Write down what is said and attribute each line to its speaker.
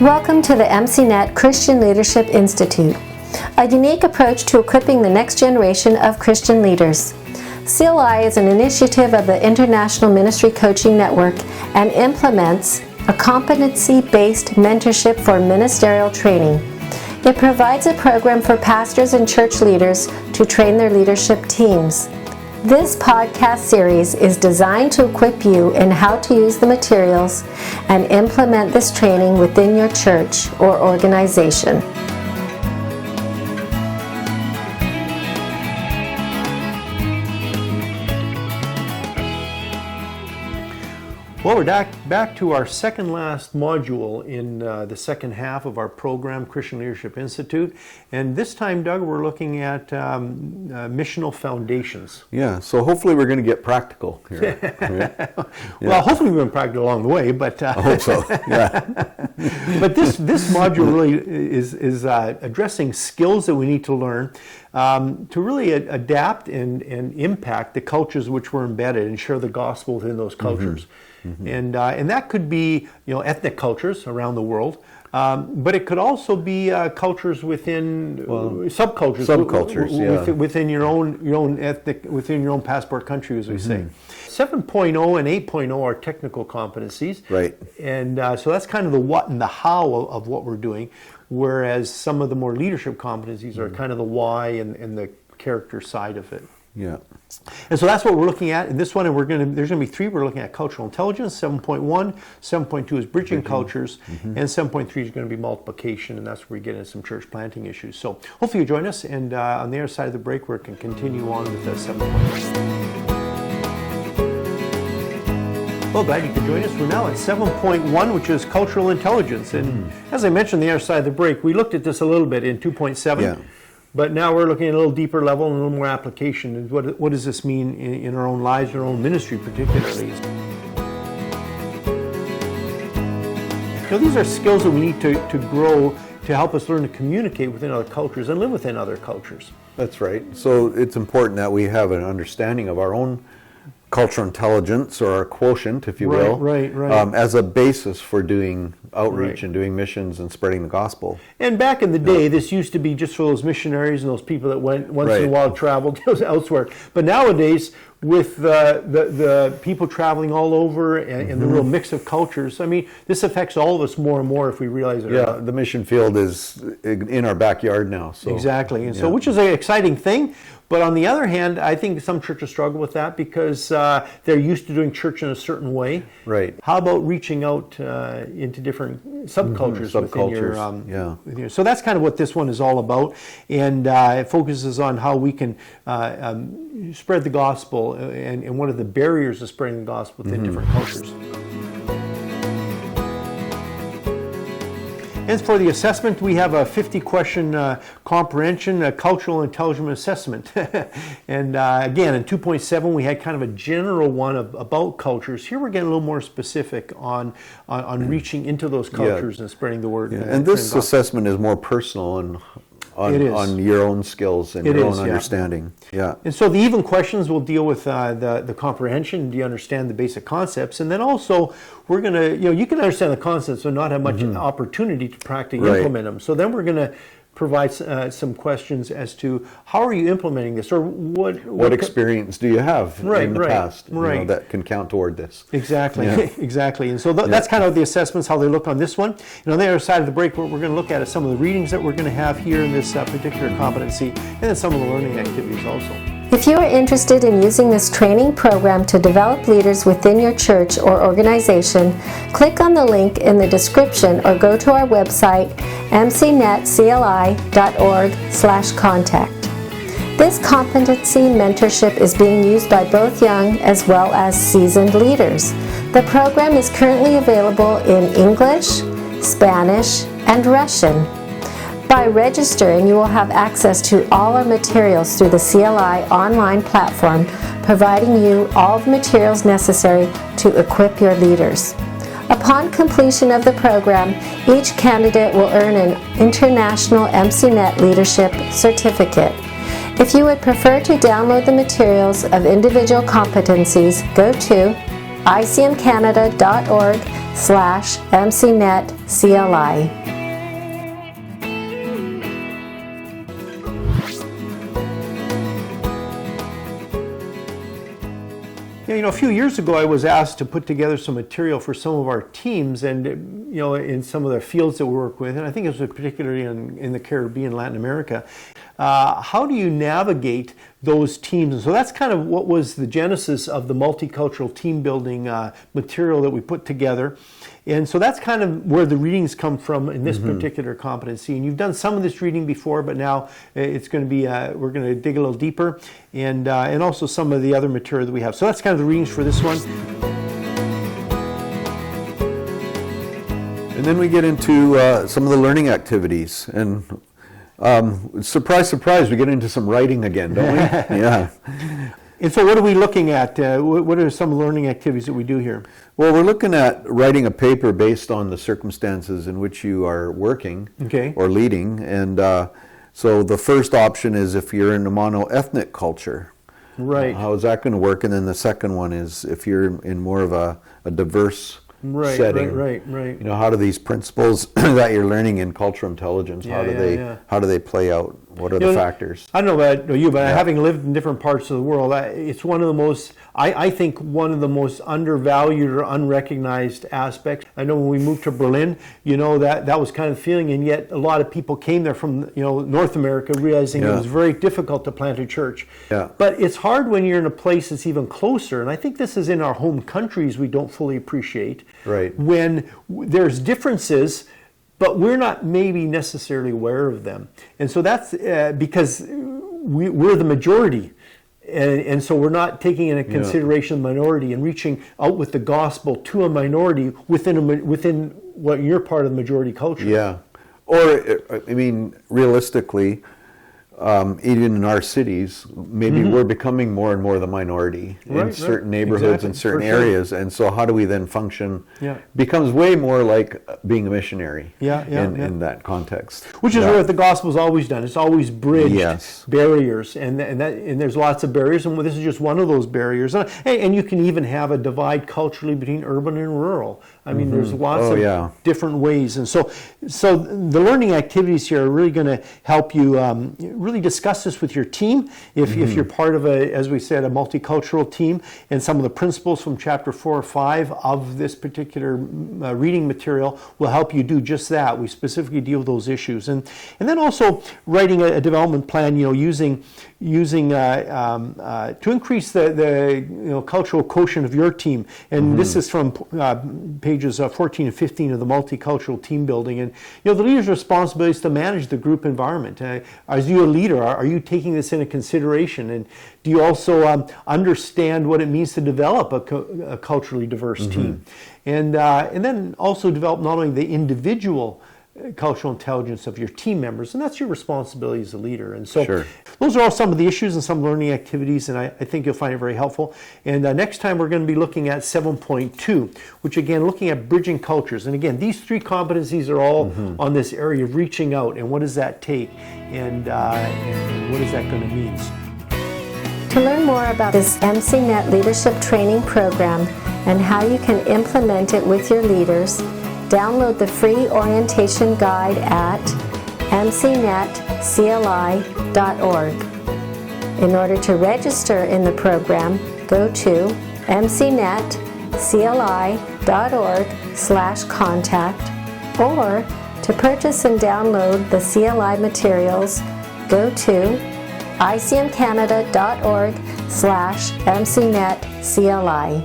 Speaker 1: Welcome to the MCNet Christian Leadership Institute, a unique approach to equipping the next generation of Christian leaders. CLI is an initiative of the International Ministry Coaching Network and implements a competency-based mentorship for ministerial training. It provides a program for pastors and church leaders to train their leadership teams. This podcast series is designed to equip you in how to use the materials and implement this training within your church or organization.
Speaker 2: Well, we're back to our second last module in the second half of our program, Christian Leadership Institute. And this time, Doug, we're looking at missional foundations.
Speaker 3: Yeah, so hopefully we're going to get practical here. Yeah.
Speaker 2: Well, hopefully we've been practical along the way, but
Speaker 3: I hope so. Yeah.
Speaker 2: But this module really is addressing skills that we need to learn to really adapt and impact the cultures which we're embedded and share the gospel within those cultures. Mm-hmm. And that could be, ethnic cultures around the world, but it could also be cultures within subcultures. Within your own ethnic, within your own passport country, as we say. 7.0 and 8.0 are technical competencies,
Speaker 3: right?
Speaker 2: And so that's kind of the what and the how of what we're doing, whereas some of the more leadership competencies are kind of the why and the character side of it.
Speaker 3: Yeah.
Speaker 2: And so that's what we're looking at in this one, and there's going to be three. We're looking at cultural intelligence, 7.1, 7.2 is bridging cultures, and 7.3 is going to be multiplication, and that's where we get into some church planting issues. So hopefully you join us, and on the other side of the break, we can continue on with 7.1. Well, glad you could join us. We're now at 7.1, which is cultural intelligence. And as I mentioned on the other side of the break, we looked at this a little bit in 2.7. Yeah. But now we're looking at a little deeper level and a little more application. And what does this mean in our own lives, our own ministry particularly? These are skills that we need to grow to help us learn to communicate within other cultures and live within other cultures.
Speaker 3: That's right. So it's important that we have an understanding of our own cultural intelligence, or our quotient, if you will,
Speaker 2: right.
Speaker 3: As a basis for doing outreach and doing missions and spreading the gospel.
Speaker 2: And back in the day, this used to be just for those missionaries and those people that went once in a while traveled elsewhere. But nowadays, with the people traveling all over and the real mix of cultures, I mean, this affects all of us more and more if we realize it.
Speaker 3: Yeah, the mission field is in our backyard now. So.
Speaker 2: Exactly, and so which is an exciting thing. But on the other hand, I think some churches struggle with that because they're used to doing church in a certain way.
Speaker 3: Right.
Speaker 2: How about reaching out into different subcultures within your... So that's kind of what this one is all about. And it focuses on how we can spread the gospel and what are the barriers to spreading the gospel within different cultures. And for the assessment, we have a 50-question comprehension, cultural intelligence assessment. And again, in 2.7, we had kind of a general one about cultures. Here we're getting a little more specific on reaching into those cultures and spreading the word.
Speaker 3: Yeah. And this assessment is more personal and on your own skills and your own understanding. Yeah.
Speaker 2: And so the even questions will deal with the comprehension. Do you understand the basic concepts? And then also we're going to, you can understand the concepts but not have much opportunity to practically implement them. So then we're going to provide some questions as to how are you implementing this, or what
Speaker 3: experience do you have in the past that can count toward this.
Speaker 2: Exactly. Exactly. And so that's kind of the assessments, how they look on this one. On the other side of the break, what we're going to look at is some of the readings that we're going to have here in this particular competency, and then some of the learning activities also.
Speaker 1: If you are interested in using this training program to develop leaders within your church or organization, click on the link in the description or go to our website, mcnetcli.org/contact. This competency mentorship is being used by both young as well as seasoned leaders. The program is currently available in English, Spanish, and Russian. By registering, you will have access to all our materials through the CLI online platform, providing you all the materials necessary to equip your leaders. Upon completion of the program, each candidate will earn an International MCNet Leadership Certificate. If you would prefer to download the materials of individual competencies, go to icmcanada.org/MCNetCLI.
Speaker 2: Yeah, a few years ago I was asked to put together some material for some of our teams and, in some of the fields that we work with, and I think it was particularly in the Caribbean, Latin America. How do you navigate those teams? And so that's kind of what was the genesis of the multicultural team building material that we put together. And so that's kind of where the readings come from in this particular competency. And you've done some of this reading before, but now it's going to be, we're going to dig a little deeper, and also some of the other material that we have. So that's kind of the readings for this one.
Speaker 3: And then we get into some of the learning activities. And surprise, surprise, we get into some writing again, don't we? Yeah.
Speaker 2: And so what are we looking at? What are some learning activities that we do here?
Speaker 3: Well, we're looking at writing a paper based on the circumstances in which you are working or leading. And so the first option is if you're in a mono-ethnic culture.
Speaker 2: Right.
Speaker 3: How is that going to work? And then the second one is if you're in more of a diverse setting.
Speaker 2: Right.
Speaker 3: How do these principles that you're learning in cultural intelligence, how do they play out? What are the factors?
Speaker 2: I don't know about you, but having lived in different parts of the world, it's one of the most, I think, one of the most undervalued or unrecognized aspects. I know when we moved to Berlin, that was kind of the feeling, and yet a lot of people came there from, North America, realizing it was very difficult to plant a church.
Speaker 3: Yeah.
Speaker 2: But it's hard when you're in a place that's even closer, and I think this is in our home countries we don't fully appreciate.
Speaker 3: Right.
Speaker 2: When there's differences, but we're not maybe necessarily aware of them. And so that's because we're the majority. And so we're not taking into consideration the minority and reaching out with the gospel to a minority within what you're part of the majority culture.
Speaker 3: Yeah. Or, realistically, even in our cities, maybe we're becoming more and more the minority in certain neighborhoods and certain areas. And so how do we then function? Becomes way more like being a missionary in that context.
Speaker 2: Which is what the gospel's always done. It's always bridged barriers. And there's lots of barriers, and this is just one of those barriers. And you can even have a divide culturally between urban and rural. There's lots of different ways. And so the learning activities here are really going to help you really discuss this with your team if you're part of as we said, a multicultural team, and some of the principles from chapter 4 or 5 of this particular reading material will help you do just that. We specifically deal with those issues, and then also writing a development plan, using to increase the cultural quotient of your team. And this is from pages 14 and 15 of the multicultural team building. And the leader's responsibility is to manage the group environment. As you a leader, are you taking this into consideration? And do you also understand what it means to develop a culturally diverse team? And then also develop not only the individual cultural intelligence of your team members, and that's your responsibility as a leader. And so those are all some of the issues and some learning activities, and I think you'll find it very helpful. And next time we're going to be looking at 7.2, which again, looking at bridging cultures. And again, these 3 competencies are all on this area of reaching out, and what does that take, and what is that going to mean?
Speaker 1: To learn more about this MCNet Leadership Training Program and how you can implement it with your leaders, download the free orientation guide at MCNetCLI.org. In order to register in the program, go to MCNetCLI.org/contact, or to purchase and download the CLI materials, go to icmcanada.org/MCNetCLI.